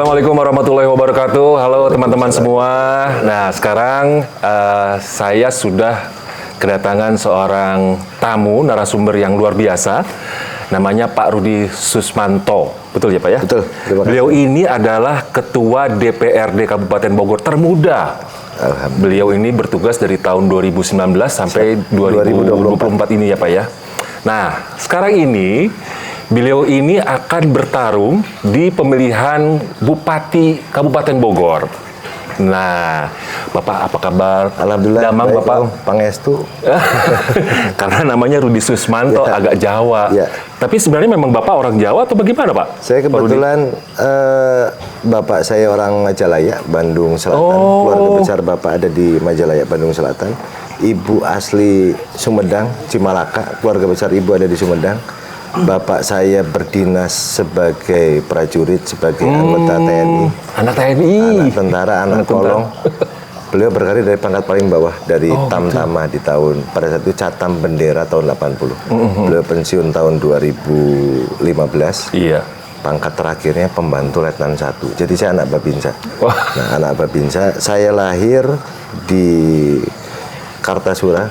Assalamualaikum warahmatullahi wabarakatuh. Halo teman-teman semua. Nah, sekarang saya sudah kedatangan seorang tamu narasumber yang luar biasa. Namanya Pak Rudi Susmanto. Betul ya Pak ya? Betul. Beliau ini adalah Ketua DPRD Kabupaten Bogor termuda. Beliau ini bertugas dari tahun 2019 sampai 2024 ini ya Pak ya. Nah, sekarang ini beliau ini akan bertarung di pemilihan Bupati Kabupaten Bogor. Nah, Bapak apa kabar? Alhamdulillah, Damang baik, Bapak. Pangestu. Karena namanya Rudi Susmanto, Ya. agak Jawa. Ya. Tapi sebenarnya memang Bapak orang Jawa atau bagaimana Pak? Saya kebetulan bapak saya orang Majalaya, Bandung Selatan. Oh. Keluarga besar bapak ada di Majalaya, Bandung Selatan. Ibu asli Sumedang, Cimalaka. Keluarga besar ibu ada di Sumedang. Bapak saya berdinas sebagai prajurit, sebagai anggota TNI. Anak TNI. Anak tentara, anak kolong. Beliau berkarir dari pangkat paling bawah, dari Tamtama di tahun, pada saat itu Catam Bendera tahun 80. Beliau pensiun tahun 2015. Iya. Pangkat terakhirnya pembantu letnan 1. Jadi saya anak Babinsa. Wah. Nah, anak Babinsa, saya lahir di Kartasura,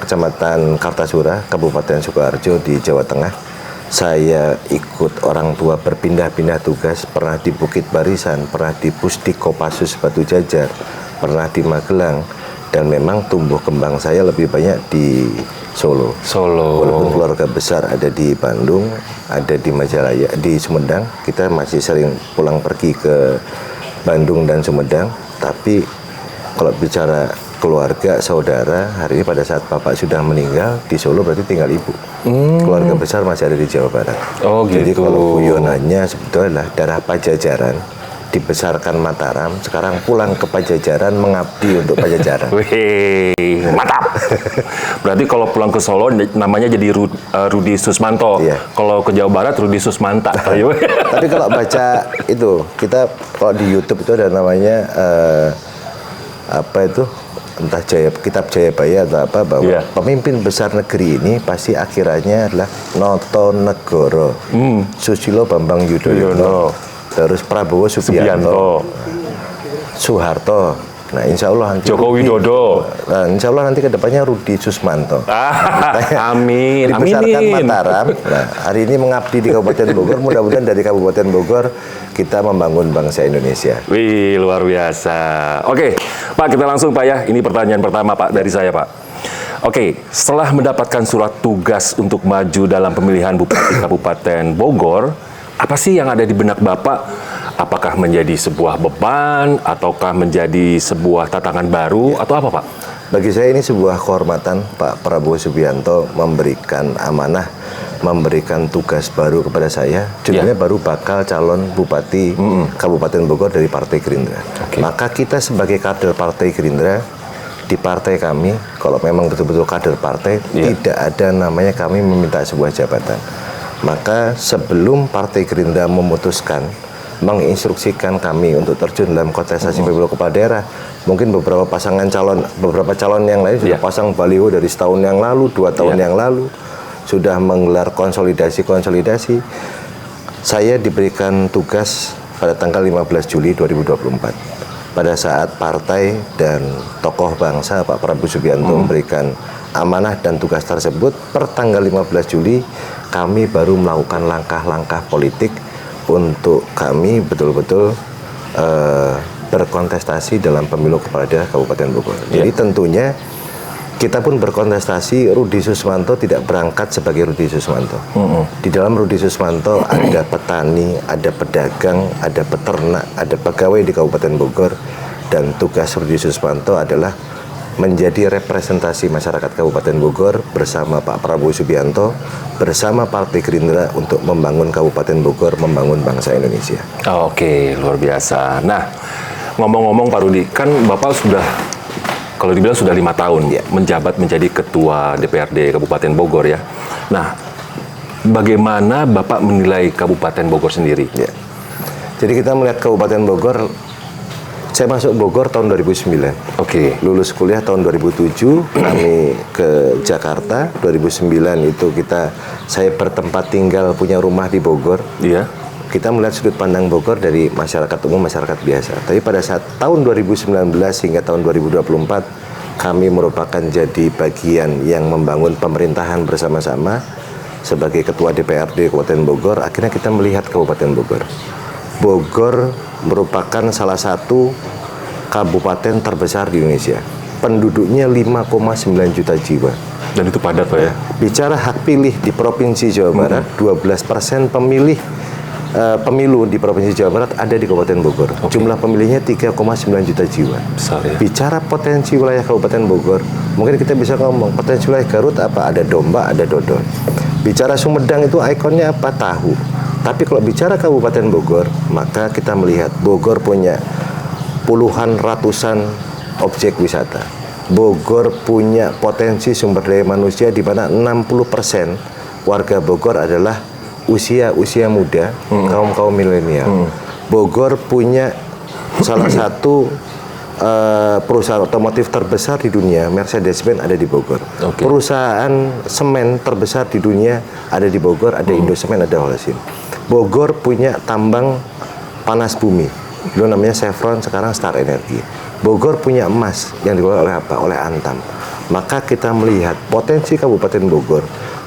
Kecamatan Kartasura, Kabupaten Sukoharjo di Jawa Tengah. Saya ikut orang tua berpindah-pindah tugas, pernah di Bukit Barisan, pernah di Pusdik Kopassus Batu Jajar, pernah di Magelang, dan memang tumbuh kembang saya lebih banyak di Solo. Walaupun keluarga besar ada di Bandung, ada di Majalaya, di Sumedang, kita masih sering pulang pergi ke Bandung dan Sumedang, tapi kalau bicara keluarga, saudara, hari ini pada saat bapak sudah meninggal, di Solo berarti tinggal ibu. Keluarga besar masih ada di Jawa Barat. Oh gitu. Jadi kalau guyonannya sebetulnya adalah darah Pajajaran, dibesarkan Mataram, sekarang pulang ke Pajajaran, mengabdi untuk Pajajaran. Wih, mantap. Berarti kalau pulang ke Solo namanya jadi Rudi Susmanto. Iya. Kalau ke Jawa Barat Rudi Susmanta. Tapi kalau baca itu, kita kalau di YouTube itu ada namanya apa itu? Entah kitab Jayabaya atau apa, bahwa pemimpin besar negeri ini pasti akhirannya adalah Noto Negoro, Susilo Bambang Yudhoyono, terus Prabowo Subianto, Soeharto. Nah, insya Allah nanti Joko Widodo. Nah, insya Allah nanti kedepannya Rudi Susmanto. Amin. Dibesarkan Mataram. Nah, hari ini mengabdi di Kabupaten Bogor. Mudah-mudahan dari Kabupaten Bogor kita membangun bangsa Indonesia. Wih, luar biasa. Oke, Pak, kita langsung Pak ya. Ini pertanyaan pertama Pak dari saya Pak. Oke, setelah mendapatkan surat tugas untuk maju dalam pemilihan Bupati Kabupaten Bogor, apa sih yang ada di benak Bapak? Apakah menjadi sebuah beban, ataukah menjadi sebuah tantangan baru, atau apa Pak? Bagi saya ini sebuah kehormatan Pak Prabowo Subianto memberikan amanah, memberikan tugas baru kepada saya. Judulnya baru bakal calon Bupati Kabupaten Bogor dari Partai Gerindra. Maka kita sebagai kader Partai Gerindra, di partai kami, kalau memang betul-betul kader partai, tidak ada namanya kami meminta sebuah jabatan. Maka sebelum Partai Gerindra memutuskan, menginstruksikan kami untuk terjun dalam kontestasi pemilu kepala daerah, mungkin beberapa calon yang lain sudah pasang baliho dari setahun yang lalu, 2 tahun yang lalu, sudah menggelar konsolidasi. Saya diberikan tugas pada tanggal 15 Juli 2024. Pada saat partai dan tokoh bangsa Pak Prabowo Subianto memberikan amanah dan tugas tersebut, per tanggal 15 Juli kami baru melakukan langkah-langkah politik untuk kami betul-betul berkontestasi dalam pemilu kepala daerah Kabupaten Bogor. Jadi tentunya kita pun berkontestasi. Rudi Susmanto tidak berangkat sebagai Rudi Susmanto. Di dalam Rudi Susmanto ada petani, ada pedagang, ada peternak, ada pegawai di Kabupaten Bogor, dan tugas Rudi Susmanto adalah menjadi representasi masyarakat Kabupaten Bogor bersama Pak Prabowo Subianto, bersama Partai Gerindra untuk membangun Kabupaten Bogor, membangun bangsa Indonesia. Oke, luar biasa. Nah, ngomong-ngomong Pak Rudi, kan Bapak sudah, kalau dibilang sudah 5 tahun menjabat menjadi Ketua DPRD Kabupaten Bogor ya. Nah, bagaimana Bapak menilai Kabupaten Bogor sendiri? Jadi kita melihat Kabupaten Bogor, saya masuk Bogor tahun 2009. Lulus kuliah tahun 2007, kami ke Jakarta. 2009 itu saya bertempat tinggal, punya rumah di Bogor. kita melihat sudut pandang Bogor dari masyarakat umum, masyarakat biasa. Tapi pada saat tahun 2019 hingga tahun 2024, kami merupakan jadi bagian yang membangun pemerintahan bersama-sama sebagai Ketua DPRD Kabupaten Bogor. Akhirnya kita melihat Kabupaten Bogor. Bogor merupakan salah satu kabupaten terbesar di Indonesia. Penduduknya 5,9 juta jiwa. Dan itu padat Pak ya? Bicara hak pilih di Provinsi Jawa Barat, 12% pemilu di Provinsi Jawa Barat ada di Kabupaten Bogor. Jumlah pemilihnya 3,9 juta jiwa. Besar ya? Bicara potensi wilayah Kabupaten Bogor, mungkin kita bisa ngomong potensi wilayah Garut apa? Ada domba, ada dodol. Bicara Sumedang itu ikonnya apa? Tahu. Tapi kalau bicara Kabupaten Bogor, maka kita melihat Bogor punya puluhan ratusan objek wisata. Bogor punya potensi sumber daya manusia di mana 60% warga Bogor adalah usia muda, kaum milenial. Bogor punya salah satu perusahaan otomotif terbesar di dunia, Mercedes-Benz ada di Bogor. Perusahaan semen terbesar di dunia ada di Bogor, ada Indosemen, ada Holcim. Bogor punya tambang panas bumi, dulu namanya Chevron, sekarang Star Energy. Bogor punya emas yang dikelola oleh apa? Oleh Antam. Maka kita melihat potensi Kabupaten Bogor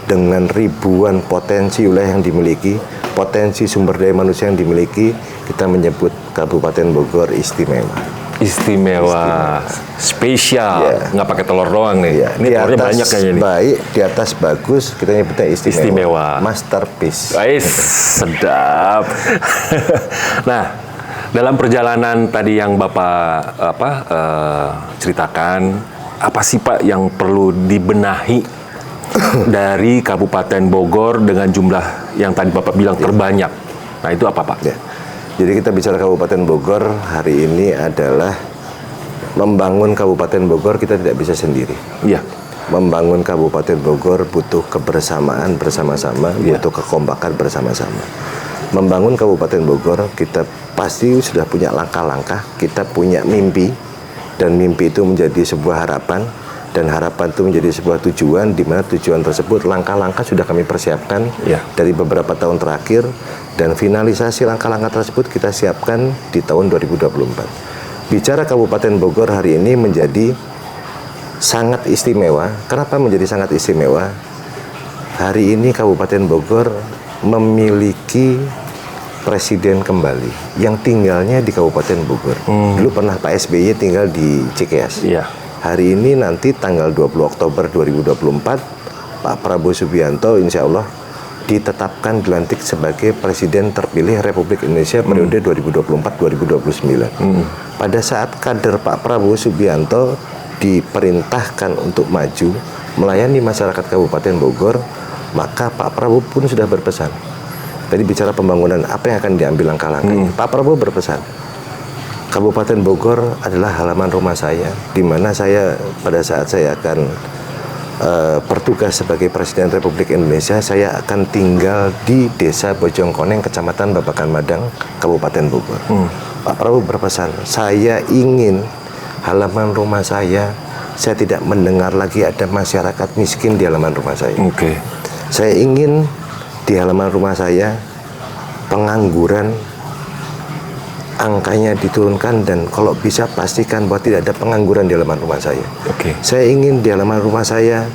dengan ribuan potensi wilayah yang dimiliki, potensi sumber daya manusia yang dimiliki, kita menyebut Kabupaten Bogor istimewa. Istimewa. Spesial. Nggak pakai telur doang nih. Ini telurnya banyak kayaknya nih. Baik, di atas bagus, kita nyebutnya istimewa. Masterpiece. Sedap. Nah, dalam perjalanan tadi yang Bapak ceritakan, apa sih Pak yang perlu dibenahi dari Kabupaten Bogor dengan jumlah yang tadi Bapak bilang terbanyak? Nah, itu apa Pak? Ya. Jadi kita bicara Kabupaten Bogor hari ini adalah membangun Kabupaten Bogor kita tidak bisa sendiri. Iya. Membangun Kabupaten Bogor butuh kebersamaan bersama-sama, butuh kekompakan bersama-sama. Membangun Kabupaten Bogor kita pasti sudah punya langkah-langkah, kita punya mimpi, dan mimpi itu menjadi sebuah harapan, dan harapan itu menjadi sebuah tujuan, di mana tujuan tersebut langkah-langkah sudah kami persiapkan dari beberapa tahun terakhir, dan finalisasi langkah-langkah tersebut kita siapkan di tahun 2024. Bicara Kabupaten Bogor hari ini menjadi sangat istimewa. Kenapa menjadi sangat istimewa? Hari ini Kabupaten Bogor memiliki presiden kembali yang tinggalnya di Kabupaten Bogor. Dulu pernah Pak SBY tinggal di Cikeas. Hari ini nanti tanggal 20 Oktober 2024 Pak Prabowo Subianto insya Allah ditetapkan dilantik sebagai presiden terpilih Republik Indonesia periode 2024-2029. Pada saat kader Pak Prabowo Subianto diperintahkan untuk maju melayani masyarakat Kabupaten Bogor, maka Pak Prabowo pun sudah berpesan. Tadi bicara pembangunan, apa yang akan diambil langkah-langkahnya? Pak Prabowo berpesan, Kabupaten Bogor adalah halaman rumah saya, di mana saya pada saat saya akan bertugas sebagai Presiden Republik Indonesia, saya akan tinggal di Desa Bojongkoneng, Kecamatan Babakan Madang, Kabupaten Bogor. Pak Prabowo berpesan, saya ingin halaman rumah saya tidak mendengar lagi ada masyarakat miskin di halaman rumah saya. Saya ingin di halaman rumah saya pengangguran angkanya diturunkan, dan kalau bisa pastikan bahwa tidak ada pengangguran di halaman rumah saya. Saya ingin di halaman rumah saya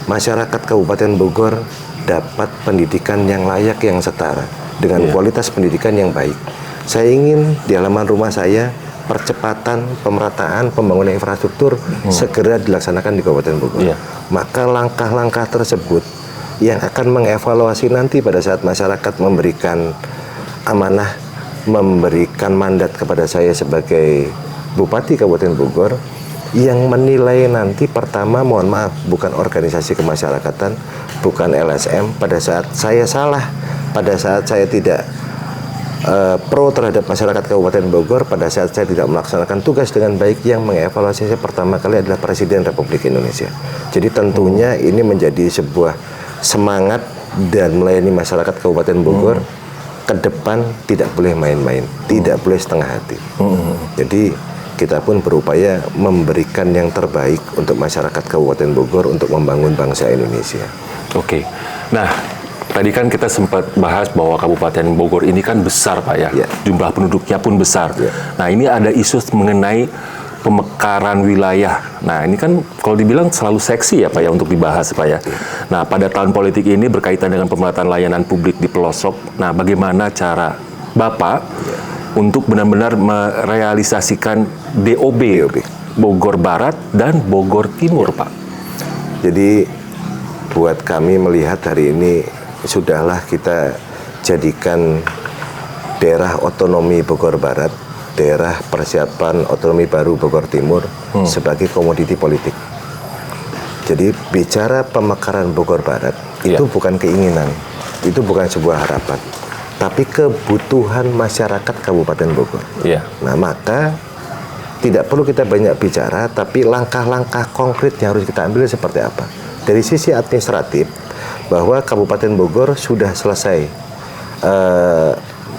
masyarakat Kabupaten Bogor dapat pendidikan yang layak, yang setara dengan kualitas pendidikan yang baik. Saya ingin di halaman rumah saya percepatan pemerataan pembangunan infrastruktur segera dilaksanakan di Kabupaten Bogor. Maka langkah-langkah tersebut yang akan mengevaluasi nanti pada saat masyarakat memberikan amanah, memberikan mandat kepada saya sebagai Bupati Kabupaten Bogor, yang menilai nanti pertama, mohon maaf, bukan organisasi kemasyarakatan, bukan LSM. Pada saat saya salah, pada saat saya tidak pro terhadap masyarakat Kabupaten Bogor, pada saat saya tidak melaksanakan tugas dengan baik, yang mengevaluasi saya pertama kali adalah Presiden Republik Indonesia. Jadi tentunya ini menjadi sebuah semangat dan melayani masyarakat Kabupaten Bogor ke depan tidak boleh main-main, tidak boleh setengah hati. Jadi kita pun berupaya memberikan yang terbaik untuk masyarakat Kabupaten Bogor untuk membangun bangsa Indonesia. Nah, Tadi kan kita sempat bahas bahwa Kabupaten Bogor ini kan besar Pak ya, Ya. jumlah penduduknya pun besar. Ya. Nah ini ada isu mengenai pemekaran wilayah. Nah ini kan kalau dibilang selalu seksi ya Pak ya untuk dibahas Pak ya. Nah pada tahun politik ini berkaitan dengan pemerataan layanan publik di pelosok. Nah bagaimana cara Bapak untuk benar-benar merealisasikan DOB Bogor Barat dan Bogor Timur Pak? Jadi buat kami melihat hari ini sudahlah kita jadikan daerah otonomi Bogor Barat, daerah persiapan otonomi baru Bogor Timur sebagai komoditi politik. Jadi bicara pemekaran Bogor Barat itu bukan keinginan, itu bukan sebuah harapan, tapi kebutuhan masyarakat Kabupaten Bogor. Iya. Nah maka tidak perlu kita banyak bicara, tapi langkah-langkah konkret yang harus kita ambil seperti apa. Dari sisi administratif, bahwa Kabupaten Bogor sudah selesai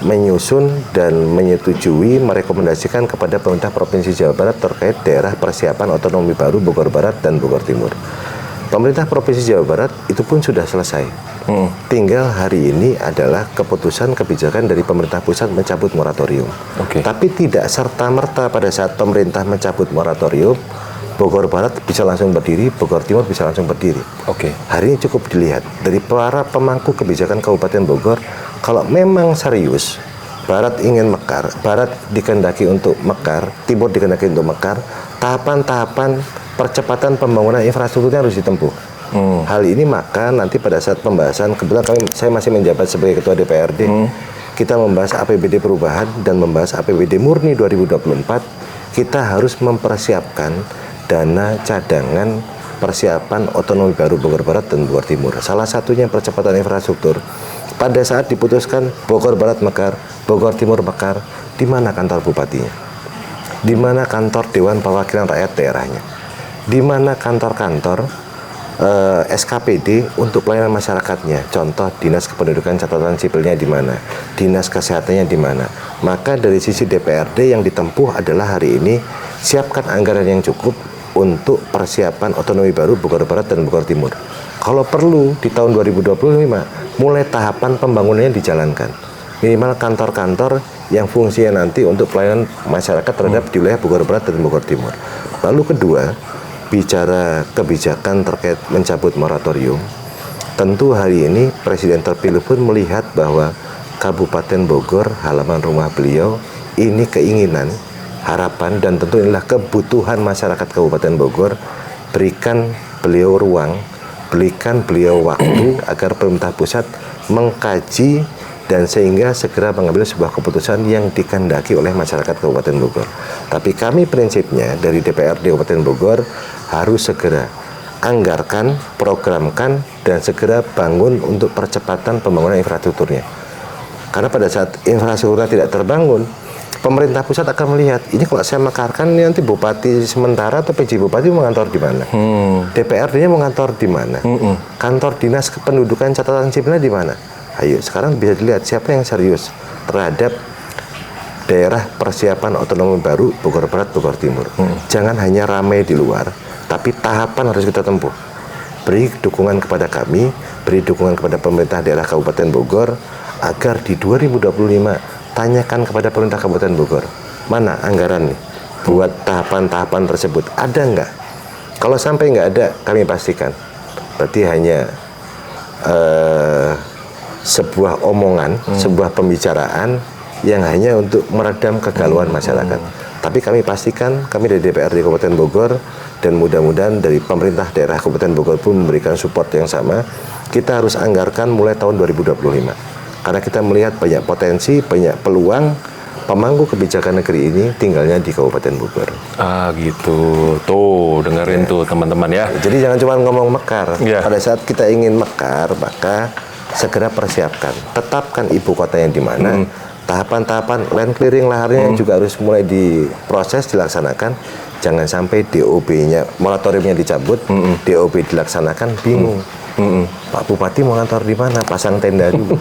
menyusun dan menyetujui, merekomendasikan kepada pemerintah Provinsi Jawa Barat terkait daerah persiapan otonomi baru Bogor Barat dan Bogor Timur. Pemerintah Provinsi Jawa Barat itu pun sudah selesai. Tinggal hari ini adalah keputusan kebijakan dari pemerintah pusat mencabut moratorium. Tapi tidak serta-merta pada saat pemerintah mencabut moratorium, Bogor Barat bisa langsung berdiri, Bogor Timur bisa langsung berdiri. Hari ini cukup dilihat dari para pemangku kebijakan Kabupaten Bogor, kalau memang serius Barat ingin mekar, Barat dikehendaki untuk mekar, Timur dikehendaki untuk mekar, tahapan-tahapan percepatan pembangunan infrastrukturnya harus ditempuh. Hal ini maka nanti pada saat pembahasan, kebetulan saya masih menjabat sebagai Ketua DPRD, kita membahas APBD perubahan dan membahas APBD murni 2024, kita harus mempersiapkan dana cadangan persiapan otonomi baru Bogor Barat dan Bogor Timur. Salah satunya percepatan infrastruktur. Pada saat diputuskan Bogor Barat mekar, Bogor Timur mekar, di mana kantor bupatinya? Di mana kantor Dewan Perwakilan Rakyat daerahnya? Di mana kantor-kantor SKPD untuk pelayanan masyarakatnya? Contoh Dinas Kependudukan Catatan Sipilnya di mana? Dinas Kesehatannya di mana? Maka dari sisi DPRD yang ditempuh adalah hari ini siapkan anggaran yang cukup untuk persiapan otonomi baru Bogor Barat dan Bogor Timur. Kalau perlu di tahun 2025 mulai tahapan pembangunannya dijalankan. Minimal kantor-kantor yang fungsinya nanti untuk pelayanan masyarakat terhadap di wilayah Bogor Barat dan Bogor Timur. Lalu kedua, bicara kebijakan terkait mencabut moratorium, tentu hari ini Presiden terpilih pun melihat bahwa Kabupaten Bogor, halaman rumah beliau, ini keinginan, harapan, dan tentu inilah kebutuhan masyarakat Kabupaten Bogor. Berikan beliau ruang, berikan beliau waktu agar pemerintah pusat mengkaji dan sehingga segera mengambil sebuah keputusan yang dikehendaki oleh masyarakat Kabupaten Bogor. Tapi kami prinsipnya dari DPRD Kabupaten Bogor harus segera anggarkan, programkan, dan segera bangun untuk percepatan pembangunan infrastrukturnya. Karena pada saat infrastrukturnya tidak terbangun, pemerintah pusat akan melihat, ini kalau saya mekarkan ini nanti bupati sementara atau PJ bupati mengantor di mana? DPRD-nya mengantor di mana? Kantor Dinas Kependudukan Catatan Sipilnya di mana? Ayo, sekarang bisa dilihat siapa yang serius terhadap daerah persiapan otonomi baru Bogor Barat, Bogor Timur. Jangan hanya ramai di luar, tapi tahapan harus kita tempuh. Beri dukungan kepada kami, beri dukungan kepada pemerintah daerah Kabupaten Bogor, agar di 2025 tanyakan kepada pemerintah Kabupaten Bogor, mana anggaran nih buat tahapan-tahapan tersebut, ada nggak? Kalau sampai nggak ada, kami pastikan berarti hanya sebuah omongan, sebuah pembicaraan yang hanya untuk meredam kegalauan masyarakat. Tapi kami pastikan, kami dari DPRD Kabupaten Bogor, dan mudah-mudahan dari pemerintah daerah Kabupaten Bogor pun memberikan support yang sama, kita harus anggarkan mulai tahun 2025. Karena kita melihat banyak potensi, banyak peluang, pemangku kebijakan negeri ini tinggalnya di Kabupaten Bogor. Ah gitu, tuh dengerin tuh teman-teman ya. Jadi jangan cuma ngomong mekar. Pada saat kita ingin mekar, maka segera persiapkan, tetapkan ibu kotanya di mana, tahapan-tahapan land clearing laharnya juga harus mulai diproses, dilaksanakan. Jangan sampai DOB-nya, moratoriumnya dicabut, DOB dilaksanakan, bingung. Pak Bupati mau kantor di mana? Pasang tenda dulu.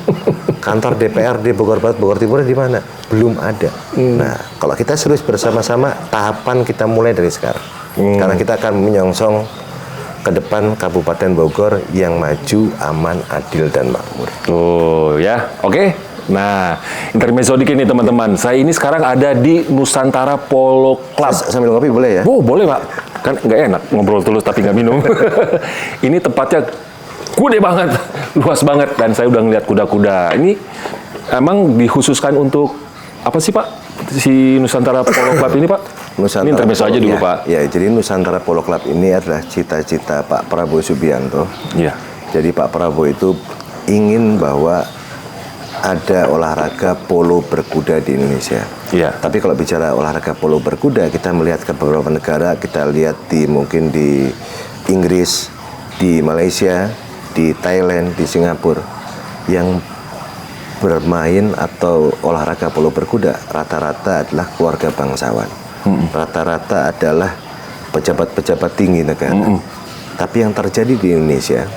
Kantor DPRD Bogor Barat, Bogor Timur di mana? Belum ada. Nah, kalau kita serius bersama-sama, tahapan kita mulai dari sekarang. Karena kita akan menyongsong ke depan Kabupaten Bogor yang maju, aman, adil, dan makmur. Tuh ya, oke. Nah, intermezzo dikit nih teman-teman. Saya ini sekarang ada di Nusantara Polo Club. Sambil ngopi boleh ya? Oh, boleh Pak. Kan nggak enak ngobrol terus tapi nggak minum. Ini tempatnya gede banget, luas banget. Dan saya udah ngeliat kuda-kuda. Ini emang dikhususkan untuk apa sih Pak? Si Nusantara Polo Club ini Pak? Nusantara ini intermezzo aja dulu ya, Pak. Ya, jadi Nusantara Polo Club ini adalah cita-cita Pak Prabowo Subianto. Iya. Jadi Pak Prabowo itu ingin bahwa ada olahraga polo berkuda di Indonesia. Iya. Tapi kalau bicara olahraga polo berkuda, kita melihat ke beberapa negara, kita lihat mungkin di Inggris, di Malaysia, di Thailand, di Singapura, yang bermain atau olahraga polo berkuda rata-rata adalah keluarga bangsawan. Rata-rata adalah pejabat-pejabat tinggi negara. Tapi yang terjadi di Indonesia,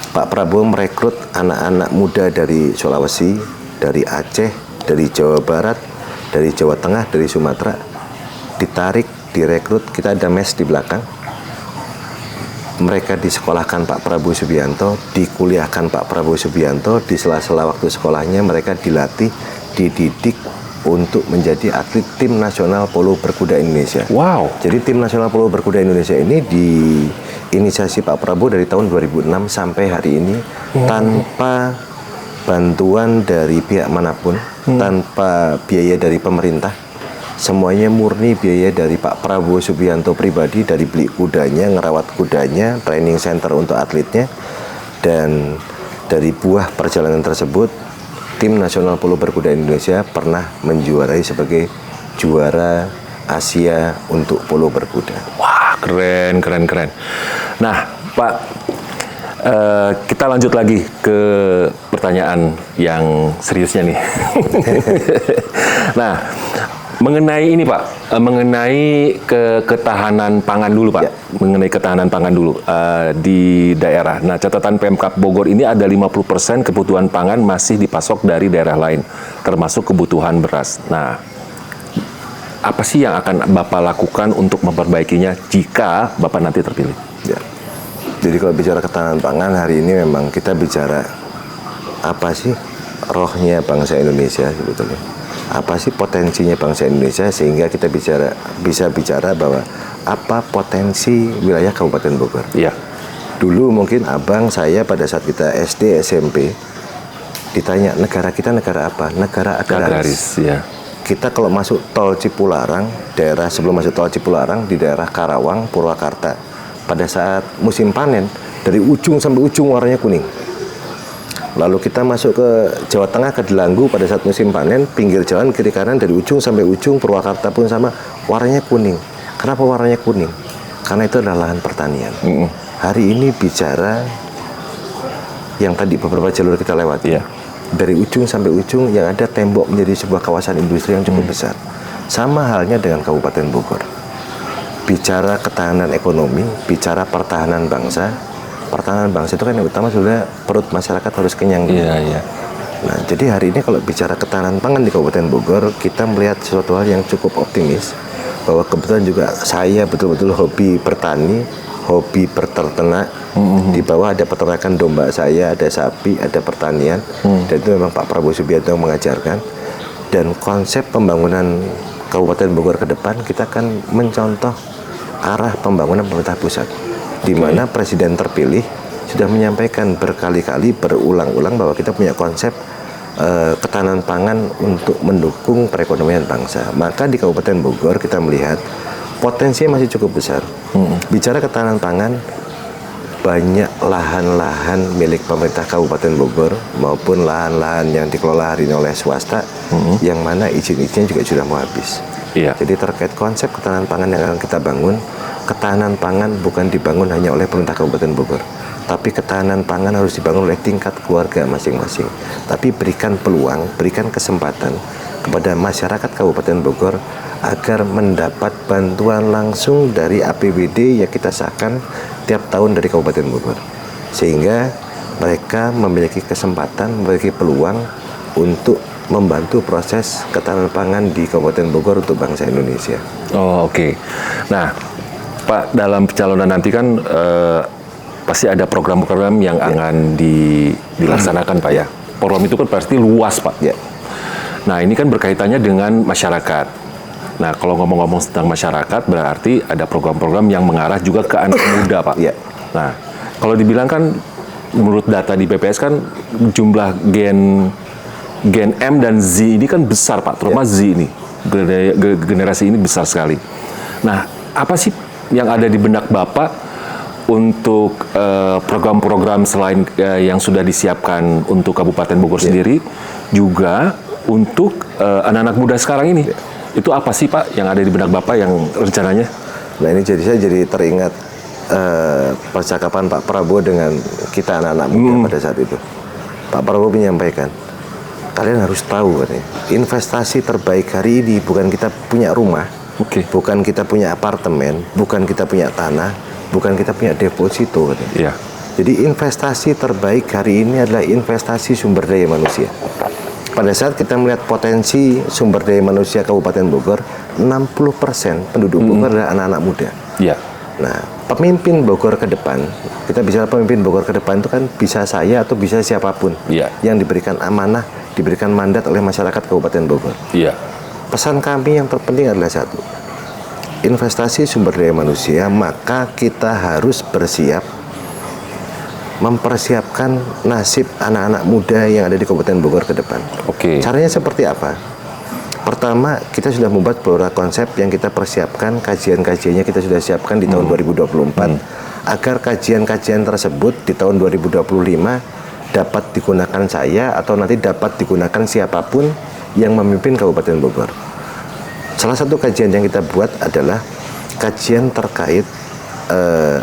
Pak Prabowo merekrut anak-anak muda dari Sulawesi, dari Aceh, dari Jawa Barat, dari Jawa Tengah, dari Sumatera, ditarik, direkrut, kita ada mes di belakang. Mereka disekolahkan Pak Prabowo Subianto, dikuliahkan Pak Prabowo Subianto, di sela-sela waktu sekolahnya mereka dilatih, dididik untuk menjadi atlet tim nasional polo berkuda Indonesia. Wow. Jadi tim nasional polo berkuda Indonesia ini diinisiasi Pak Prabowo dari tahun 2006 sampai hari ini tanpa bantuan dari pihak manapun, tanpa biaya dari pemerintah. Semuanya murni biaya dari Pak Prabowo Subianto pribadi, dari beli kudanya, ngerawat kudanya, training center untuk atletnya, dan dari buah perjalanan tersebut, tim nasional polo berkuda Indonesia pernah menjuarai sebagai juara Asia untuk polo berkuda. Wah, keren, keren, keren. Nah, Pak, kita lanjut lagi ke pertanyaan yang seriusnya nih. Nah, mengenai ini Pak, mengenai ketahanan pangan dulu Pak, Ya. mengenai ketahanan pangan dulu di daerah. Nah, catatan Pemkab Bogor ini ada 50% kebutuhan pangan masih dipasok dari daerah lain, termasuk kebutuhan beras. Nah, apa sih yang akan Bapak lakukan untuk memperbaikinya jika Bapak nanti terpilih? Ya. Jadi kalau bicara ketahanan pangan hari ini memang kita bicara apa sih rohnya bangsa Indonesia sebetulnya. Apa sih potensinya bangsa Indonesia sehingga kita bisa bicara bahwa apa potensi wilayah Kabupaten Bogor. Iya. Dulu mungkin abang saya pada saat kita SD SMP ditanya negara kita negara apa? Negara agraris. Ya. Kita kalau masuk tol Cipularang, daerah sebelum masuk tol Cipularang di daerah Karawang, Purwakarta, pada saat musim panen dari ujung sampai ujung warnanya kuning. Lalu kita masuk ke Jawa Tengah, ke Delanggu pada saat musim panen, pinggir jalan kiri kanan dari ujung sampai ujung, Purwakarta pun sama, warnanya kuning. Kenapa warnanya kuning? Karena itu adalah lahan pertanian. Hari ini bicara yang tadi beberapa jalur kita lewati. Iya. Dari ujung sampai ujung yang ada tembok menjadi sebuah kawasan industri yang cukup besar. Sama halnya dengan Kabupaten Bogor. Bicara ketahanan ekonomi, bicara pertahanan bangsa. Pertahanan bangsa itu kan yang utama sudah perut masyarakat harus kenyang. Iya, iya. Nah, jadi hari ini kalau bicara ketahanan pangan di Kabupaten Bogor, kita melihat sesuatu hal yang cukup optimis. Bahwa kebetulan juga saya betul-betul hobi bertani, hobi berternak. Di bawah ada peternakan domba saya, ada sapi, ada pertanian. Dan itu memang Pak Prabowo Subianto yang mengajarkan. Dan konsep pembangunan Kabupaten Bogor ke depan, kita akan mencontoh arah pembangunan pemerintah pusat. Di mana Presiden terpilih sudah menyampaikan berkali-kali, berulang-ulang bahwa kita punya konsep ketahanan pangan untuk mendukung perekonomian bangsa. Maka di Kabupaten Bogor kita melihat potensinya masih cukup besar. Bicara ketahanan pangan, banyak lahan-lahan milik pemerintah Kabupaten Bogor maupun lahan-lahan yang dikelola hari ini oleh swasta, yang mana izin-izinnya juga sudah mau habis. Iya. Jadi terkait konsep ketahanan pangan yang akan kita bangun, ketahanan pangan bukan dibangun hanya oleh pemerintah Kabupaten Bogor, tapi ketahanan pangan harus dibangun oleh tingkat keluarga masing-masing. Tapi berikan peluang, berikan kesempatan kepada masyarakat Kabupaten Bogor agar mendapat bantuan langsung dari APBD yang kita sahkan tiap tahun dari Kabupaten Bogor. Sehingga mereka memiliki kesempatan, memiliki peluang untuk membantu proses ketahanan pangan di Kabupaten Bogor untuk bangsa Indonesia. Oh, oke. Nah, Pak, dalam pencalonan nanti kan pasti ada program-program yang akan dilaksanakan Pak ya. Program itu kan pasti luas Pak. Ya. Nah ini kan berkaitannya dengan masyarakat. Nah kalau ngomong-ngomong tentang masyarakat berarti ada program-program yang mengarah juga ke anak muda Pak. Ya. Nah kalau dibilang kan menurut data di BPS kan jumlah Gen M dan Z ini kan besar Pak, terutama Z ini generasi ini besar sekali. Nah apa sih yang ada di benak Bapak untuk program-program selain yang sudah disiapkan untuk Kabupaten Bogor sendiri, juga untuk anak-anak muda sekarang ini? Itu apa sih Pak yang ada di benak Bapak yang rencananya? Nah ini saya jadi teringat percakapan Pak Prabowo dengan kita anak-anak muda pada saat itu. Pak Prabowo menyampaikan, kalian harus tahu katanya, investasi terbaik hari ini bukan kita punya rumah, bukan kita punya apartemen, bukan kita punya tanah, bukan kita punya deposito katanya. Jadi investasi terbaik hari ini adalah investasi sumber daya manusia. Pada saat kita melihat potensi sumber daya manusia Kabupaten Bogor, 60% penduduk Bogor adalah anak-anak muda. Nah, pemimpin Bogor ke depan, kita bicara pemimpin Bogor ke depan itu kan bisa saya atau bisa siapapun yang diberikan amanah, diberikan mandat oleh masyarakat Kabupaten Bogor. Pesan kami yang terpenting adalah satu, investasi sumber daya manusia, maka kita harus bersiap mempersiapkan nasib anak-anak muda yang ada di Kabupaten Bogor ke depan. Caranya seperti apa? Pertama, kita sudah membuat beberapa konsep yang kita persiapkan, kajian-kajiannya kita sudah siapkan di tahun 2024, agar kajian-kajian tersebut di tahun 2025 dapat digunakan saya atau nanti dapat digunakan siapapun yang memimpin Kabupaten Bogor. Salah satu kajian yang kita buat adalah kajian terkait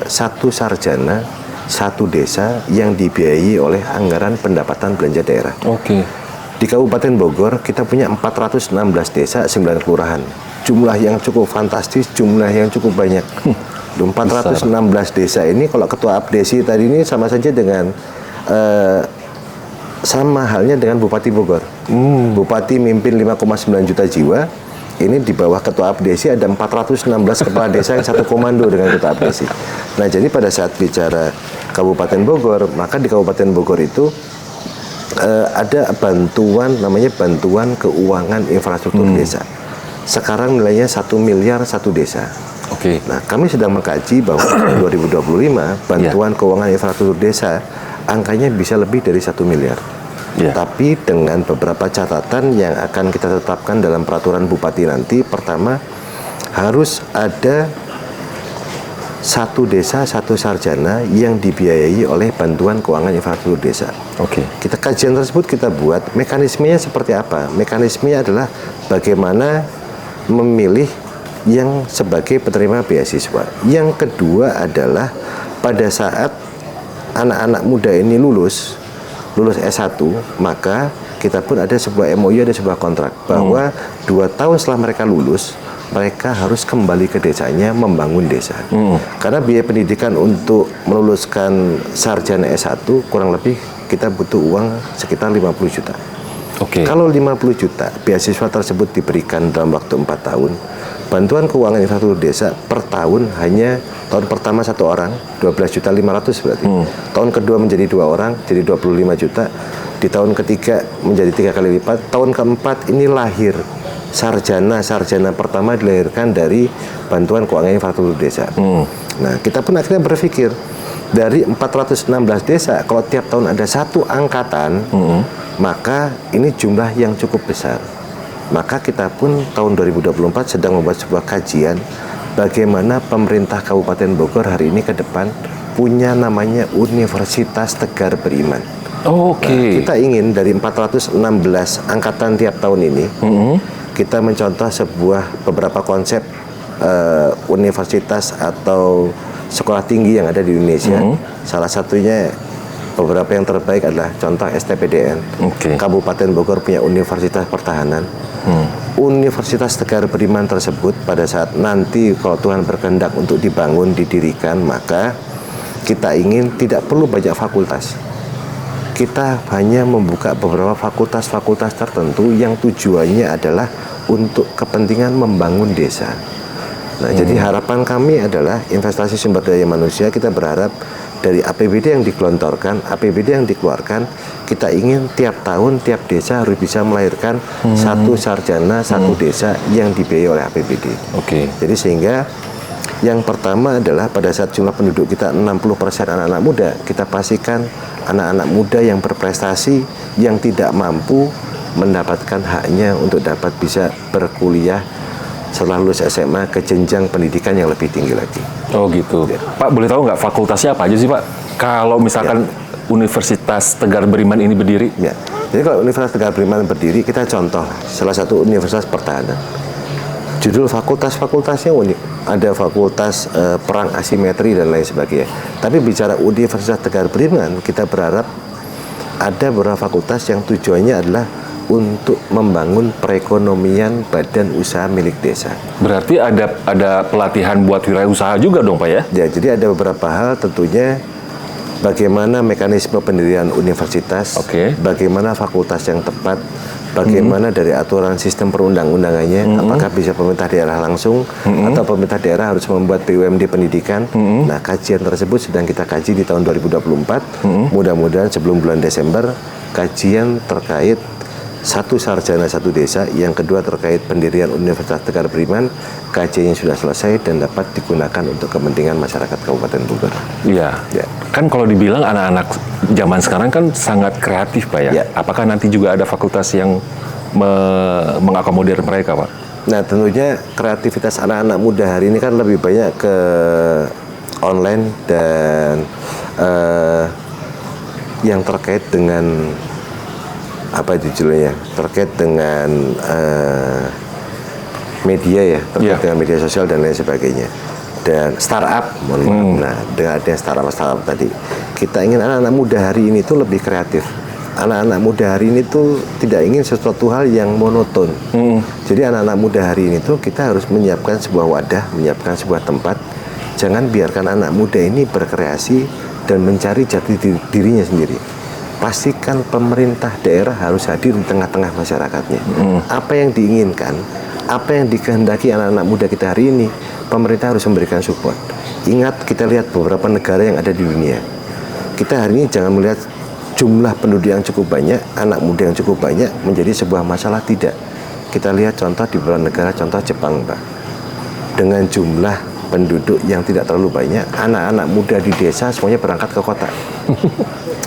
satu sarjana, satu desa yang dibiayai oleh anggaran pendapatan belanja daerah. Di Kabupaten Bogor kita punya 416 desa, 9 kelurahan. Jumlah yang cukup fantastis, jumlah yang cukup banyak. 416 desa ini kalau ketua abdesi tadi ini sama saja dengan sama halnya dengan Bupati Bogor. Bupati mimpin 5,9 juta jiwa. Ini di bawah ketua abdesi ada 416 kepala desa yang satu komando dengan ketua abdesi. Nah, jadi pada saat bicara Kabupaten Bogor, maka di Kabupaten Bogor itu ada bantuan, namanya bantuan keuangan infrastruktur desa. Sekarang nilainya 1 miliar satu desa. Nah, kami sedang mengkaji bahwa 2025 bantuan keuangan infrastruktur desa angkanya bisa lebih dari 1 miliar. Tapi dengan beberapa catatan yang akan kita tetapkan dalam peraturan bupati nanti. Pertama, harus ada satu desa, satu sarjana yang dibiayai oleh bantuan keuangan infrastruktur desa. Kita kajian tersebut kita buat, mekanismenya seperti apa? Mekanismenya adalah bagaimana memilih yang sebagai penerima beasiswa. Yang kedua adalah pada saat anak-anak muda ini lulus S1, maka kita pun ada sebuah MOU, ada sebuah kontrak bahwa 2 tahun setelah mereka lulus, mereka harus kembali ke desanya membangun desa. Karena biaya pendidikan untuk meluluskan sarjana S1 kurang lebih kita butuh uang sekitar 50 juta. Kalau 50 juta beasiswa tersebut diberikan dalam waktu 4 tahun, bantuan keuangan infrastruktur desa per tahun hanya tahun pertama 1 orang 12.500.000 berarti. Tahun kedua menjadi 2 orang jadi 25 juta. Di tahun ketiga menjadi 3 kali lipat. Tahun keempat ini lahir sarjana pertama dilahirkan dari bantuan keuangan infrastruktur desa. Nah, kita pun akhirnya berpikir dari 416 desa, kalau tiap tahun ada 1 angkatan, maka ini jumlah yang cukup besar. Maka kita pun tahun 2024 sedang membuat sebuah kajian bagaimana pemerintah Kabupaten Bogor hari ini ke depan punya namanya Universitas Tegar Beriman. Nah, kita ingin dari 416 angkatan tiap tahun ini, kita mencontoh beberapa konsep universitas atau sekolah tinggi yang ada di Indonesia. Salah satunya beberapa yang terbaik adalah contoh STPDN. Kabupaten Bogor punya Universitas Pertahanan. Universitas Tegar Beriman tersebut pada saat nanti kalau Tuhan berkehendak untuk dibangun, didirikan, maka kita ingin tidak perlu banyak fakultas. Kita hanya membuka beberapa fakultas-fakultas tertentu yang tujuannya adalah untuk kepentingan membangun desa. Nah, jadi harapan kami adalah investasi sumber daya manusia. Kita berharap dari APBD yang digelontorkan, APBD yang dikeluarkan, kita ingin tiap tahun, tiap desa harus bisa melahirkan satu sarjana, satu desa yang dibiayai oleh APBD. Oke. Jadi sehingga yang pertama adalah pada saat jumlah penduduk kita 60% anak-anak muda, kita pastikan anak-anak muda yang berprestasi, yang tidak mampu mendapatkan haknya untuk dapat bisa berkuliah setelah lulus SMA ke jenjang pendidikan yang lebih tinggi lagi. Oh gitu. Ya. Pak, boleh tahu nggak fakultasnya apa aja sih Pak? Kalau misalkan Universitas Tegar Beriman ini berdiri? Ya. Jadi kalau Universitas Tegar Beriman berdiri, kita contoh salah satu universitas pertahanan. Judul fakultas-fakultasnya unik. Ada fakultas perang asimetri dan lain sebagainya. Tapi bicara Universitas Tegar Beriman, kita berharap ada beberapa fakultas yang tujuannya adalah untuk membangun perekonomian badan usaha milik desa. Berarti ada pelatihan buat wirausaha juga dong Pak ya? Ya, jadi ada beberapa hal tentunya bagaimana mekanisme pendirian universitas, bagaimana fakultas yang tepat, bagaimana dari aturan sistem perundang-undangannya, apakah bisa pemerintah daerah langsung atau pemerintah daerah harus membuat BUMD pendidikan. Nah, kajian tersebut sedang kita kaji di tahun 2024. Mudah-mudahan sebelum bulan Desember, kajian terkait satu sarjana satu desa, yang kedua terkait pendirian Universitas Tegar Beriman, kajiannya sudah selesai dan dapat digunakan untuk kepentingan masyarakat Kabupaten Bogor. Iya. Ya. Kan kalau dibilang anak-anak zaman sekarang kan sangat kreatif Pak ya. Ya. Apakah nanti juga ada fakultas yang mengakomodir mereka Pak? Nah, tentunya kreativitas anak-anak muda hari ini kan lebih banyak ke online dan yang terkait dengan apa itu judulnya, terkait dengan media ya, terkait dengan media sosial dan lain sebagainya, dan startup. Nah, dengan adanya startup tadi, kita ingin anak-anak muda hari ini tuh lebih kreatif. Anak-anak muda hari ini tuh tidak ingin sesuatu hal yang monoton. Jadi anak-anak muda hari ini tuh kita harus menyiapkan sebuah wadah, menyiapkan sebuah tempat. Jangan biarkan anak muda ini berkreasi dan mencari jati dirinya sendiri. Pastikan pemerintah daerah harus hadir di tengah-tengah masyarakatnya. Apa yang diinginkan, apa yang dikehendaki anak-anak muda kita hari ini, pemerintah harus memberikan support. Ingat, kita lihat beberapa negara yang ada di dunia. Kita hari ini jangan melihat jumlah penduduk yang cukup banyak, anak muda yang cukup banyak menjadi sebuah masalah, tidak. Kita lihat contoh di beberapa negara, contoh Jepang, Pak. Dengan jumlah penduduk yang tidak terlalu banyak, anak-anak muda di desa semuanya berangkat ke kota.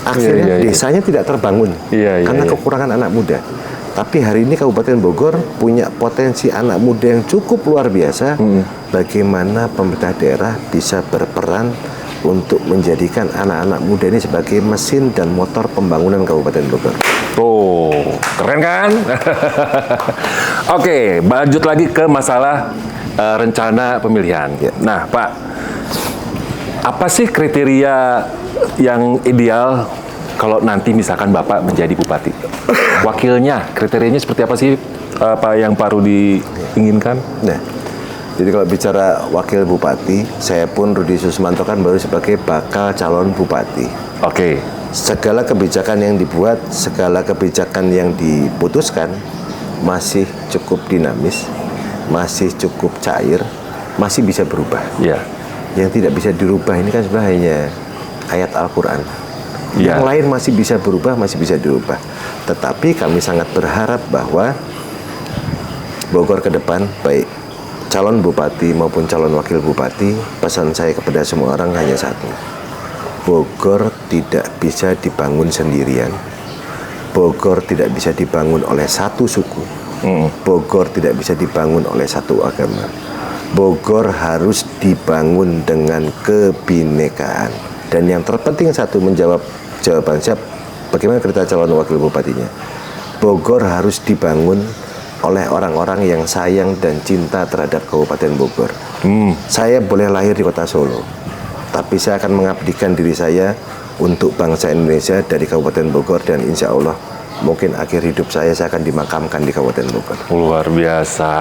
Akhirnya desanya tidak terbangun karena kekurangan anak muda. Tapi hari ini Kabupaten Bogor punya potensi anak muda yang cukup luar biasa. Bagaimana pemerintah daerah bisa berperan untuk menjadikan anak-anak muda ini sebagai mesin dan motor pembangunan Kabupaten Bogor. Oh, keren kan? Oke, lanjut lagi ke masalah rencana pemilihan. Nah, Pak, apa sih kriteria yang ideal kalau nanti misalkan Bapak menjadi bupati? Wakilnya, kriterianya seperti apa sih Pak yang Pak Rudi inginkan? Nah, jadi kalau bicara wakil bupati, saya pun Rudi Susmanto kan baru sebagai bakal calon bupati. Oke. Segala kebijakan yang dibuat, segala kebijakan yang diputuskan masih cukup dinamis, masih cukup cair, masih bisa berubah. Iya. Yang tidak bisa dirubah ini kan sebenarnya hanya ayat Al-Quran. Yang lain masih bisa berubah, masih bisa dirubah. Tetapi kami sangat berharap bahwa Bogor ke depan, baik calon bupati maupun calon wakil bupati, pesan saya kepada semua orang hanya satu. Bogor tidak bisa dibangun sendirian. Bogor tidak bisa dibangun oleh satu suku. Bogor tidak bisa dibangun oleh satu agama. Bogor harus dibangun dengan kebinekaan. Dan yang terpenting satu, menjawab jawaban siap, bagaimana kita calon wakil bupatinya. Bogor harus dibangun oleh orang-orang yang sayang dan cinta terhadap Kabupaten Bogor. Saya boleh lahir di kota Solo, tapi saya akan mengabdikan diri saya untuk bangsa Indonesia dari Kabupaten Bogor, dan insya Allah mungkin akhir hidup saya akan dimakamkan di Kabupaten Bogor. Luar biasa.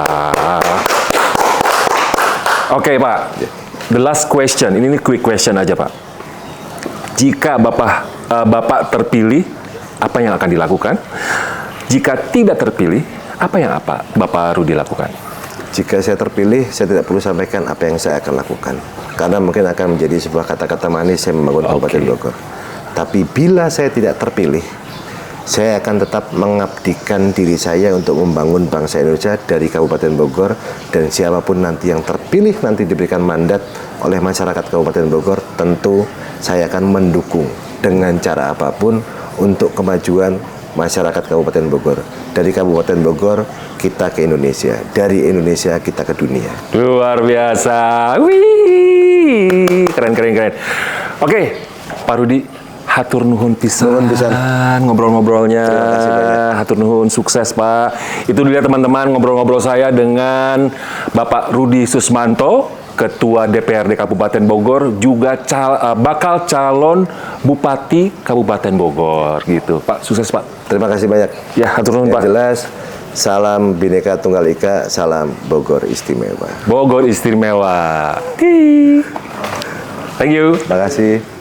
Oke, Pak. The last question, ini quick question aja, Pak. Jika Bapak terpilih, apa yang akan dilakukan? Jika tidak terpilih, apa yang Bapak Rudi lakukan? Jika saya terpilih, saya tidak perlu sampaikan apa yang saya akan lakukan. Karena mungkin akan menjadi sebuah kata-kata manis saya membangun Kabupaten Bogor. Tapi bila saya tidak terpilih, saya akan tetap mengabdikan diri saya untuk membangun bangsa Indonesia dari Kabupaten Bogor. Dan siapapun nanti yang terpilih, nanti diberikan mandat oleh masyarakat Kabupaten Bogor, tentu saya akan mendukung dengan cara apapun untuk kemajuan masyarakat Kabupaten Bogor. Dari Kabupaten Bogor, kita ke Indonesia. Dari Indonesia, kita ke dunia. Luar biasa. Wih, keren. Oke, Pak Rudi, hatur nuhun pisan. Nuhun pisan. Ngobrol-ngobrolnya. Terima kasih banyak. Hatur nuhun, sukses Pak. Itu dia teman-teman ngobrol-ngobrol saya dengan Bapak Rudi Susmanto, Ketua DPRD Kabupaten Bogor, juga bakal calon Bupati Kabupaten Bogor gitu. Pak, sukses Pak. Terima kasih banyak. Ya, hatur nuhun Yang Pak. jelas, salam Bhinneka Tunggal Ika, salam Bogor Istimewa. Bogor Istimewa. Thank you. Terima kasih.